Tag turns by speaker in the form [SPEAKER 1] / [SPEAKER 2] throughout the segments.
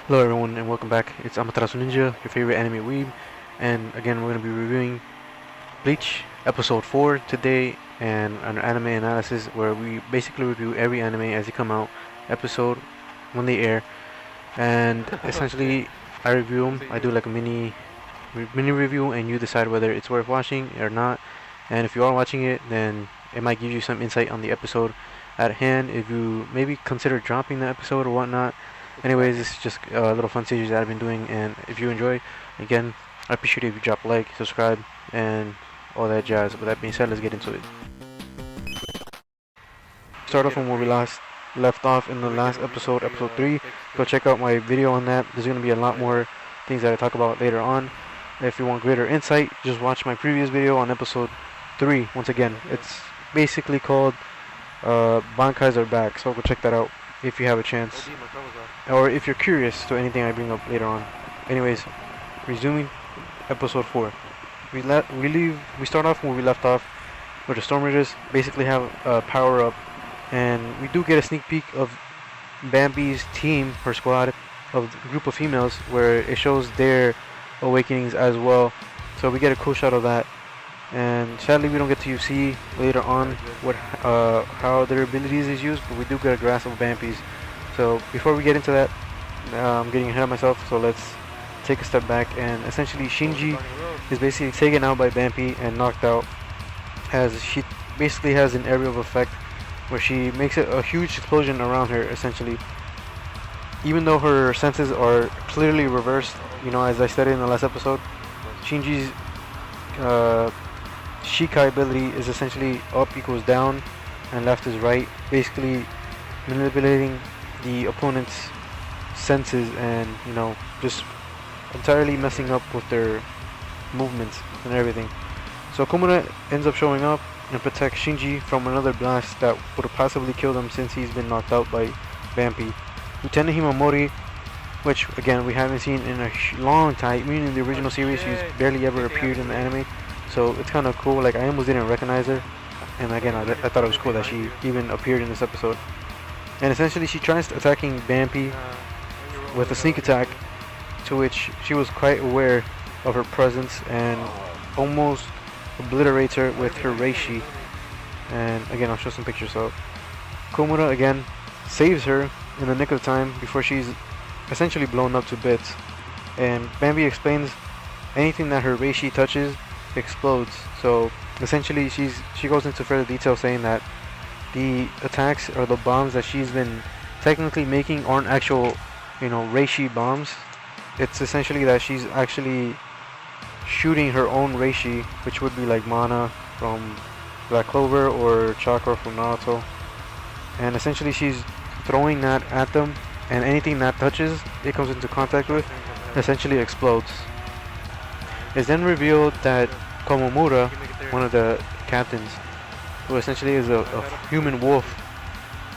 [SPEAKER 1] Hello everyone and welcome back. It's Amaterasu Ninja, your favorite anime weeb, and again we're going to be reviewing Bleach episode 4 today, and an anime analysis where we basically review every anime as they come out, episode when they air, and essentially I review them. I do like a mini review, and you decide whether it's worth watching or not. And if you are watching it, then it might give you some insight on the episode at hand. If you maybe consider dropping the episode or whatnot. Anyways, this is just a little fun series that I've been doing, and if you enjoy, again, I appreciate it if you drop a like, subscribe, and all that jazz. With that being said, let's get into it. Start off from where we left off in the last episode, episode 3. Go check out my video on that. There's going to be a lot more things that I talk about later on. If you want greater insight, just watch my previous video on episode 3. Once again, it's basically called Bankais Are Back, so go check that out if you have a chance, or if you're curious to anything I bring up later on. Anyways, resuming episode 4. We start off where we left off, where the Storm Raiders basically have a power up, and we do get a sneak peek of Bambi's team, her squad, of a group of females, where it shows their awakenings as well. So we get a cool shot of that, and sadly we don't get to see later on what how their abilities is used, but we do get a grasp of Bambi's. So before we get into that, I'm getting ahead of myself, so let's take a step back. And essentially Shinji is basically taken out by Bambi and knocked out, as she basically has an area of effect where she makes a huge explosion around her, essentially. Even though her senses are clearly reversed, as I said in the last episode, Shinji's Shikai ability is essentially up equals down and left is right, basically manipulating the opponent's senses and just entirely messing up with their movements and everything. So Komomura ends up showing up and protects Shinji from another blast that would have possibly killed him, since he's been knocked out by Bambi. Lieutenant Himamori, which again we haven't seen in a long time, even in the original series she's barely ever appeared in the anime. So it's kind of cool. Like, I almost didn't recognize her, and again I thought it was cool that she even appeared in this episode. And essentially she tries attacking Bambi with a sneak attack, to which she was quite aware of her presence and almost obliterates her with her reishi. And again I'll show some pictures. So Komura again saves her in the nick of time before she's essentially blown up to bits. And Bambi explains anything that her reishi touches explodes. So essentially she goes into further detail, saying that the attacks or the bombs that she's been technically making aren't actual reishi bombs. It's essentially that she's actually shooting her own reishi, which would be like mana from Black Clover or chakra from Naruto, and essentially she's throwing that at them, and anything that touches it comes into contact with essentially explodes. It's then revealed that Komomura, one of the captains, who essentially is a human wolf,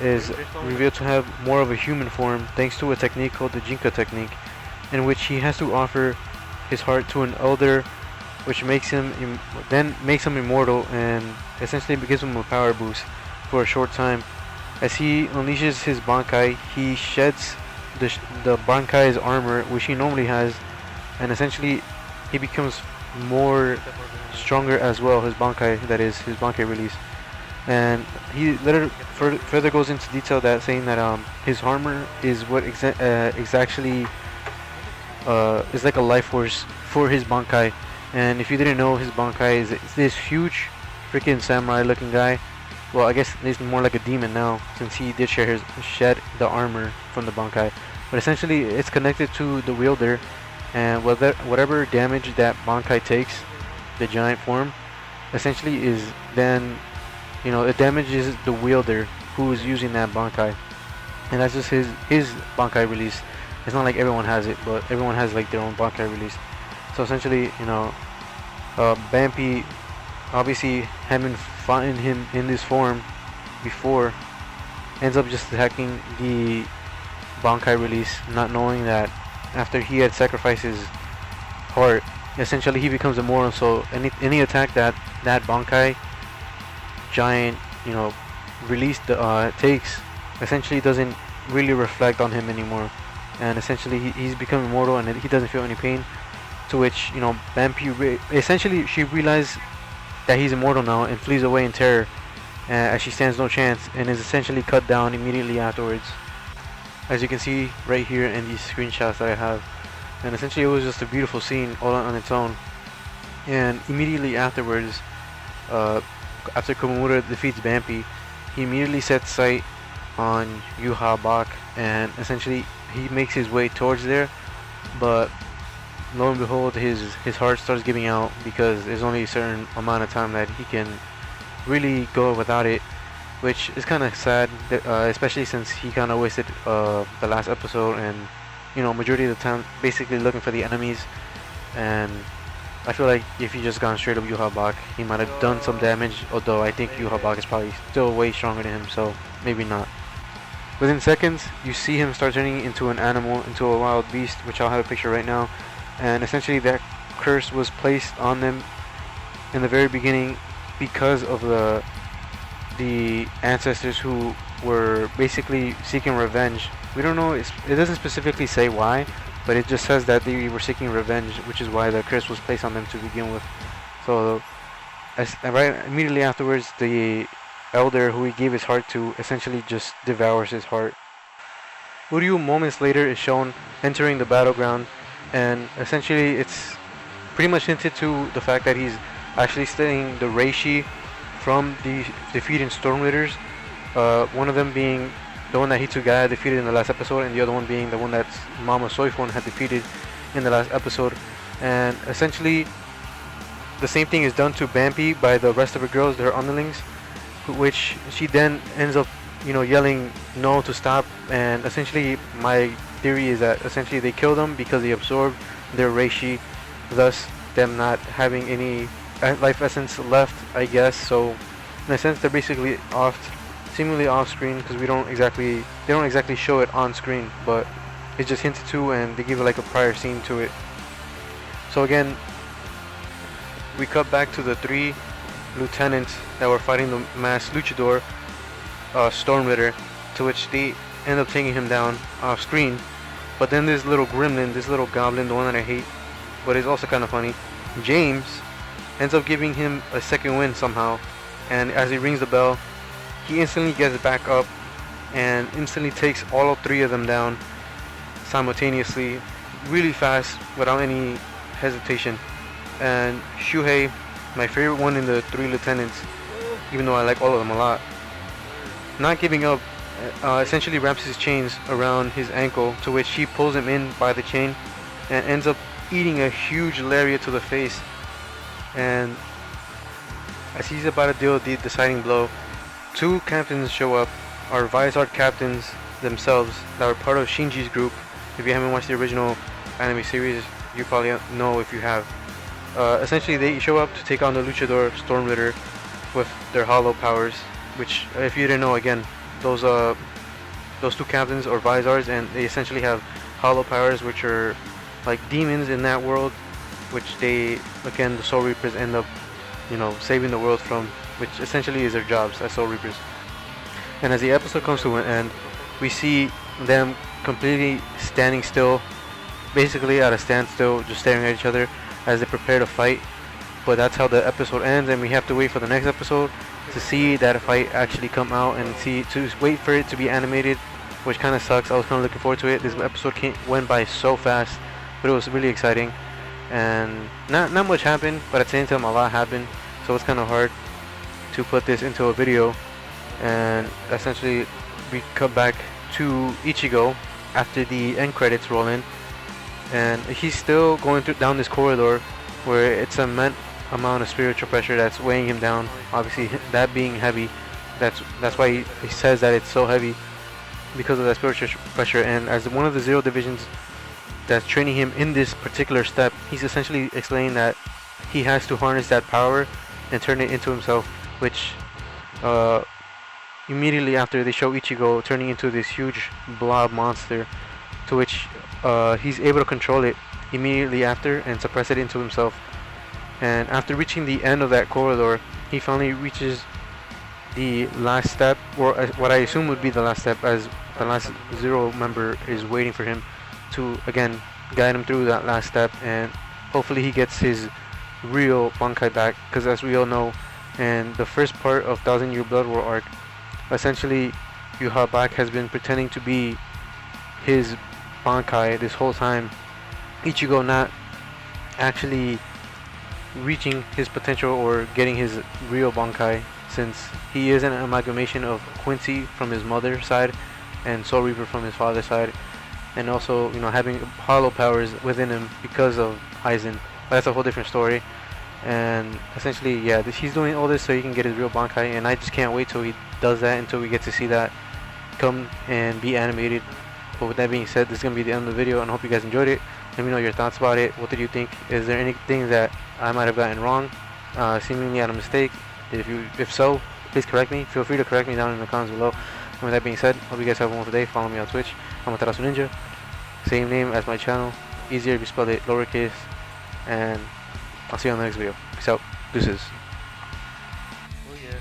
[SPEAKER 1] is revealed to have more of a human form thanks to a technique called the Jinka technique, in which he has to offer his heart to an elder, which makes him immortal, and essentially gives him a power boost for a short time. As he unleashes his Bankai, he sheds the Bankai's armor, which he normally has, and essentially he becomes more stronger as well. His Bankai, that is his Bankai release. And he later further goes into detail that, saying that his armor is what exactly is like a life force for his Bankai. And if you didn't know, his Bankai is this huge freaking samurai looking guy. Well, I guess he's more like a demon now, since he did shed the armor from the Bankai. But essentially it's connected to the wielder, and whatever damage that Bankai takes, the giant form, essentially is then, it damages the wielder who is using that Bankai. And that's just his Bankai release. It's not like everyone has it, but everyone has like their own Bankai release. So essentially, Bambi, obviously having fought him in this form before, ends up just attacking the Bankai release, not knowing that after he had sacrificed his heart, essentially he becomes immortal. So any attack that Bankai giant release takes essentially doesn't really reflect on him anymore. and essentially he's become immortal and he doesn't feel any pain. To which, you know, Bampi essentially she realized that he's immortal now and flees away in terror, as she stands no chance and is essentially cut down immediately afterwards, as you can see right here in these screenshots that I have. And essentially it was just a beautiful scene all on its own. And immediately afterwards, after Komomura defeats Bampi, he immediately sets sight on Yuha Bak, and essentially he makes his way towards there, but lo and behold, his heart starts giving out because there's only a certain amount of time that he can really go without it, which is kind of sad, especially since he kind of wasted the last episode and, you know, majority of the time basically looking for the enemies. And I feel like if he just gone straight up Yuha Bak, he might have done some damage, although I think Yuha Bak is probably still way stronger than him, so maybe not. Within seconds, you see him start turning into an animal, into a wild beast, which I'll have a picture right now. And essentially that curse was placed on them in the very beginning because of the ancestors who were basically seeking revenge. We don't know, it doesn't specifically say why, but it just says that they were seeking revenge, which is why the curse was placed on them to begin with. So right immediately afterwards, the elder who he gave his heart to essentially just devours his heart. Uryu moments later is shown entering the battleground, and essentially it's pretty much hinted to the fact that he's actually studying the Reishi from the defeating Storm Raiders, one of them being the one that Hitsugaya defeated in the last episode, and the other one being the one that Mama Soifon had defeated in the last episode. And essentially the same thing is done to Bampi by the rest of her girls, her underlings, which she then ends up, you know, yelling no to stop. And essentially my theory is that essentially they kill them because they absorbed their Reishi, thus them not having any life essence left, I guess. So in a sense they're basically seemingly off screen, because they don't exactly show it on screen, but it's just hinted to and they give it like a prior scene to it. So again, we cut back to the 3 lieutenants that were fighting the masked luchador, Storm Raider, to which they end up taking him down off screen. But then this little gremlin, this little goblin, the one that I hate, but it's also kind of funny, James, ends up giving him a second win somehow. And as he rings the bell, he instantly gets back up and instantly takes all 3 of them down simultaneously, really fast, without any hesitation. And Shuhei, my favorite one in the 3 lieutenants, even though I like all of them a lot, not giving up, essentially wraps his chains around his ankle, to which he pulls him in by the chain and ends up eating a huge lariat to the face. And as he's about to deal the deciding blow, 2 captains show up, our Vizard captains themselves, that were part of Shinji's group. If you haven't watched the original anime series, you probably know if you have. Essentially they show up to take on the luchador Storm Raider with their hollow powers, which, if you didn't know, again, those 2 captains are Vizards, and they essentially have hollow powers, which are like demons in that world, which they, again, the Soul Reapers end up, you know, saving the world from, which essentially is their jobs as Soul Reapers. And as the episode comes to an end, we see them completely standing still, basically at a standstill, just staring at each other as they prepare to fight. But that's how the episode ends, and we have to wait for the next episode to see that fight actually come out and wait for it to be animated, which kind of sucks. I was kind of looking forward to it. This episode went by so fast, but it was really exciting, and not much happened, but at the same time a lot happened, so it's kind of hard to put this into a video. And essentially we cut back to Ichigo after the end credits roll in, and he's still going down this corridor where it's an immense amount of spiritual pressure that's weighing him down. Obviously that being heavy, that's why he says that it's so heavy, because of that spiritual pressure. And as one of the 0 divisions that's training him in this particular step, he's essentially explaining that he has to harness that power and turn it into himself, which immediately after they show Ichigo turning into this huge blob monster, to which he's able to control it immediately after and suppress it into himself. And after reaching the end of that corridor, he finally reaches the last step, or what I assume would be the last step, as the last 0 member is waiting for him, to again guide him through that last step, and hopefully he gets his real Bankai back, because as we all know, in the first part of Thousand Year Blood War arc, essentially Yuha Black has been pretending to be his Bankai this whole time, Ichigo not actually reaching his potential or getting his real Bankai, since he is an amalgamation of Quincy from his mother's side and Soul Reaper from his father's side, and also, you know, having hollow powers within him because of Aizen. But that's a whole different story. And essentially, yeah, he's doing all this so he can get his real Bankai, and I just can't wait till he does that, until we get to see that come and be animated. But with that being said, this is going to be the end of the video, and I hope you guys enjoyed it. Let me know your thoughts about it. What did you think? Is there anything that I might have gotten wrong, seemingly had a mistake? If so, please correct me. Feel free to correct me down in the comments below. And with that being said, hope you guys have a wonderful day. Follow me on Twitch. I'm Matarasu Ninja. Same name as my channel. Easier if you spell it lowercase. And I'll see you on the next video. Peace out. Deuces. Oh yeah.